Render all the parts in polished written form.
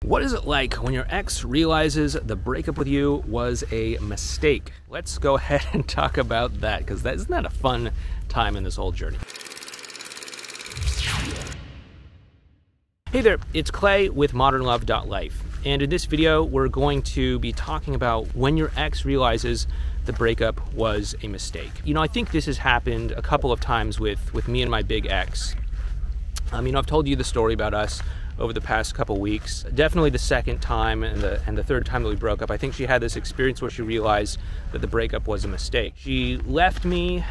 What is it like when your ex realizes the breakup with you was a mistake? Let's go ahead and talk about that, because isn't that a fun time in this whole journey? Hey there, it's Clay with modernlove.life, and in this video we're going to be talking about when your ex realizes the breakup was a mistake. You know, I think this has happened a couple of times with me and my big ex. You know, I've told you the story about us over the past couple weeks. Definitely the second time and the third time that we broke up, I think she had this experience where she realized that the breakup was a mistake. She left me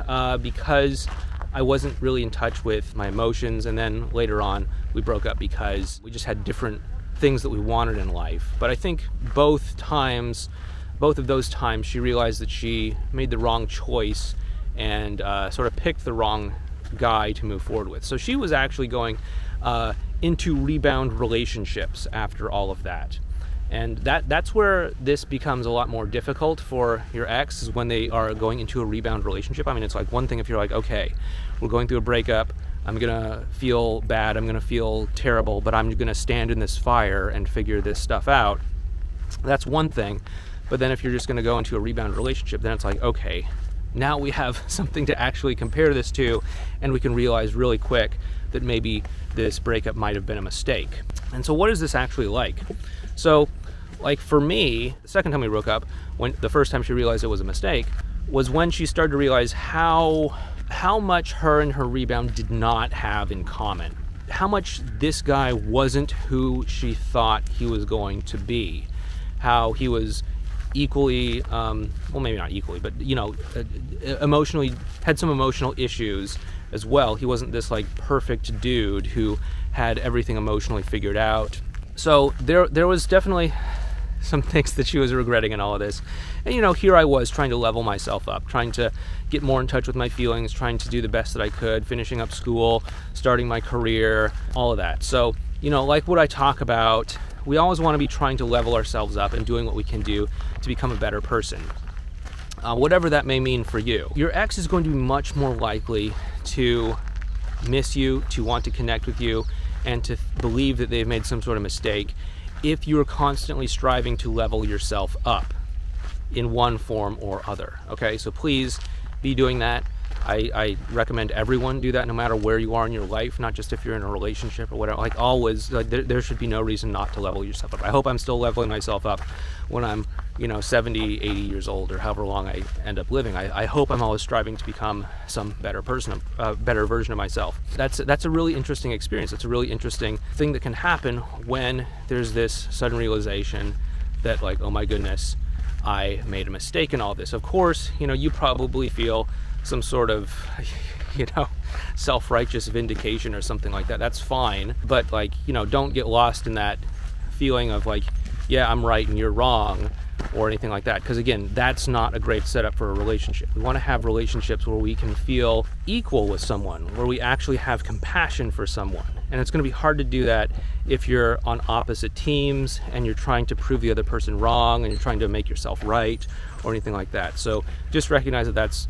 because I wasn't really in touch with my emotions, and then later on we broke up because we just had different things that we wanted in life. But I think both of those times she realized that she made the wrong choice and sort of picked the wrong guy to move forward with. So she was actually going into rebound relationships after all of that. And that's where this becomes a lot more difficult for your ex, is when they are going into a rebound relationship. I mean, it's like one thing if you're like, okay, we're going through a breakup, I'm gonna feel bad, I'm gonna feel terrible, but I'm gonna stand in this fire and figure this stuff out. That's one thing. But then if you're just gonna go into a rebound relationship, then it's like, okay, now we have something to actually compare this to, and we can realize really quick that maybe this breakup might have been a mistake. And so what is this actually like? So, like for me, the second time we broke up, when the first time she realized it was a mistake, was when she started to realize how much her and her rebound did not have in common. How much this guy wasn't who she thought he was going to be. How he was equally, well, maybe not equally, but you know, emotionally, had some emotional issues as well. He wasn't this like perfect dude who had everything emotionally figured out. So there was definitely some things that she was regretting in all of this. And you know, here I was trying to level myself up, trying to get more in touch with my feelings, trying to do the best that I could, finishing up school, starting my career, all of that. So, you know, like what I talk about, we always want to be trying to level ourselves up and doing what we can do to become a better person. Whatever that may mean for you. Your ex is going to be much more likely to miss you, to want to connect with you, and to believe that they've made some sort of mistake if you're constantly striving to level yourself up in one form or other. Okay, so please be doing that. I recommend everyone do that, no matter where you are in your life, not just if you're in a relationship or whatever. Like always, like there should be no reason not to level yourself up. I hope I'm still leveling myself up when I'm, you know, 70, 80 years old, or however long I end up living. I hope I'm always striving to become some better person, a better version of myself. That's a really interesting experience. It's a really interesting thing that can happen when there's this sudden realization that, like, oh my goodness, I made a mistake in all this. Of course, you know, you probably feel some sort of, you know, self-righteous vindication or something like that. That's fine, but like, you know, don't get lost in that feeling of like, yeah, I'm right and you're wrong, or anything like that, because again, that's not a great setup for a relationship. We want to have relationships where we can feel equal with someone, where we actually have compassion for someone. And it's going to be hard to do that if you're on opposite teams and you're trying to prove the other person wrong and you're trying to make yourself right or anything like that. So just recognize that that's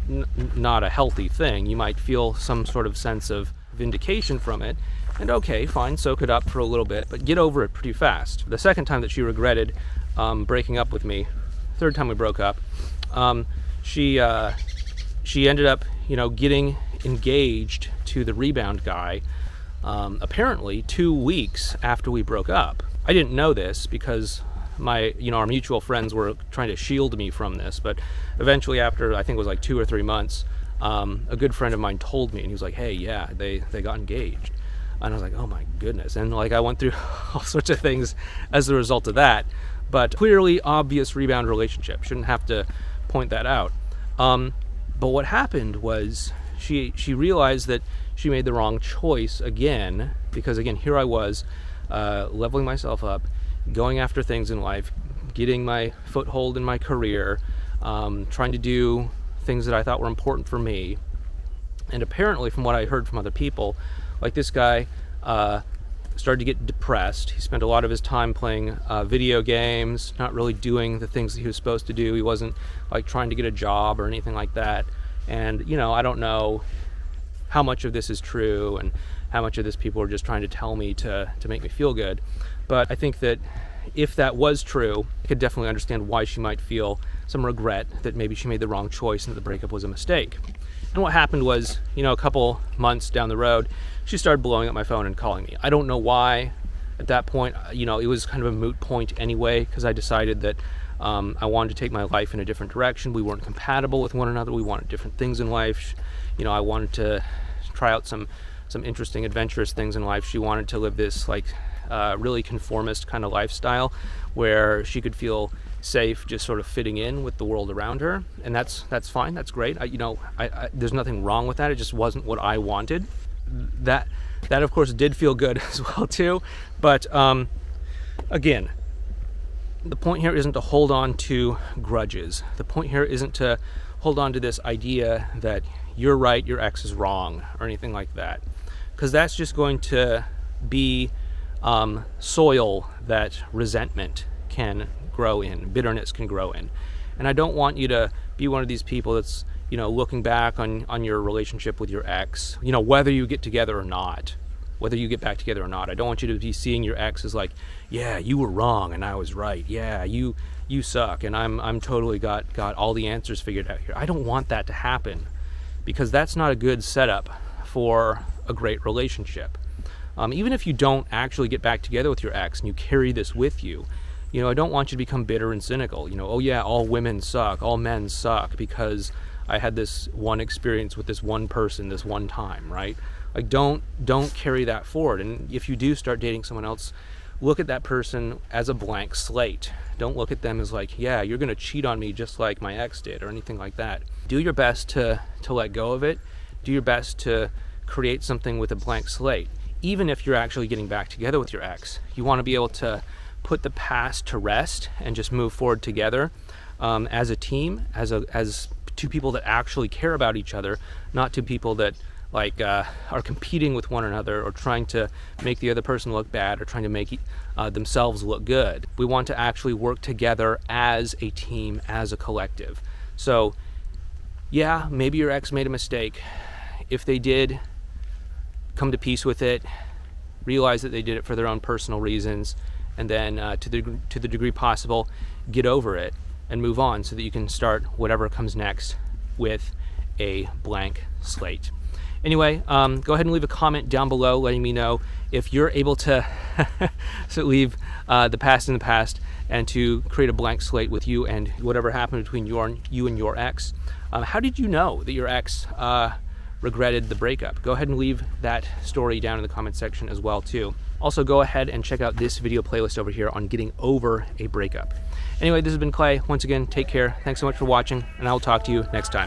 not a healthy thing. You might feel some sort of sense of vindication from it, and okay, fine, soak it up for a little bit, but get over it pretty fast. The second time that she regretted breaking up with me, third time we broke up, she ended up, you know, getting engaged to the rebound guy apparently 2 weeks after we broke up. I didn't know this because our mutual friends were trying to shield me from this, but eventually, after I think it was like 2 or 3 months, a good friend of mine told me, and he was like, hey, yeah, they got engaged. And I was like, oh my goodness. And like I went through all sorts of things as a result of that, but clearly obvious rebound relationship. Shouldn't have to point that out. But what happened was she realized that she made the wrong choice again, because again, here I was leveling myself up, going after things in life, getting my foothold in my career, trying to do things that I thought were important for me. And apparently, from what I heard from other people, like this guy started to get depressed. He spent a lot of his time playing video games, not really doing the things that he was supposed to do. He wasn't like trying to get a job or anything like that. And you know, I don't know how much of this is true and how much of this people are just trying to tell me to make me feel good. But I think that if that was true, I could definitely understand why she might feel some regret that maybe she made the wrong choice and that the breakup was a mistake. And what happened was, you know, a couple months down the road, she started blowing up my phone and calling me. I don't know why. At that point, you know, it was kind of a moot point anyway, because I decided that I wanted to take my life in a different direction. We weren't compatible with one another. We wanted different things in life. You know, I wanted to try out some interesting, adventurous things in life. She wanted to live this like really conformist kind of lifestyle where she could feel safe just sort of fitting in with the world around her, and that's fine. That's great. There's nothing wrong with that. It just wasn't what I wanted. That of course did feel good as well too, but again, the point here isn't to hold on to grudges. The point here isn't to hold on to this idea that you're right, your ex is wrong, or anything like that, because that's just going to be soil that resentment can grow in, bitterness can grow in. And I don't want you to be one of these people that's, you know, looking back on your relationship with your ex, you know, whether you get together or not, whether you get back together or not. I don't want you to be seeing your ex as like, yeah, you were wrong and I was right. Yeah, you suck and I'm totally got all the answers figured out here. I don't want that to happen, because that's not a good setup for a great relationship. Even if you don't actually get back together with your ex and you carry this with you, you know, I don't want you to become bitter and cynical. You know, oh yeah, all women suck, all men suck because I had this one experience with this one person this one time, right? Like, don't carry that forward. And if you do start dating someone else, look at that person as a blank slate. Don't look at them as like, yeah, you're gonna cheat on me just like my ex did or anything like that. Do your best to let go of it. Do your best to create something with a blank slate. Even if you're actually getting back together with your ex, you want to be able to put the past to rest and just move forward together as a team, as two people that actually care about each other, not two people that like are competing with one another or trying to make the other person look bad or trying to make themselves look good. We want to actually work together as a team, as a collective. So yeah, maybe your ex made a mistake. If they did, come to peace with it, realize that they did it for their own personal reasons, and then to the degree possible, get over it and move on so that you can start whatever comes next with a blank slate. Anyway, go ahead and leave a comment down below letting me know if you're able to so leave the past in the past and to create a blank slate with you and whatever happened between you and your ex. How did you know that your ex regretted the breakup? Go ahead and leave that story down in the comment section as well too. Also, go ahead and check out this video playlist over here on getting over a breakup. Anyway, this has been Clay. Once again, take care. Thanks so much for watching, and I will talk to you next time.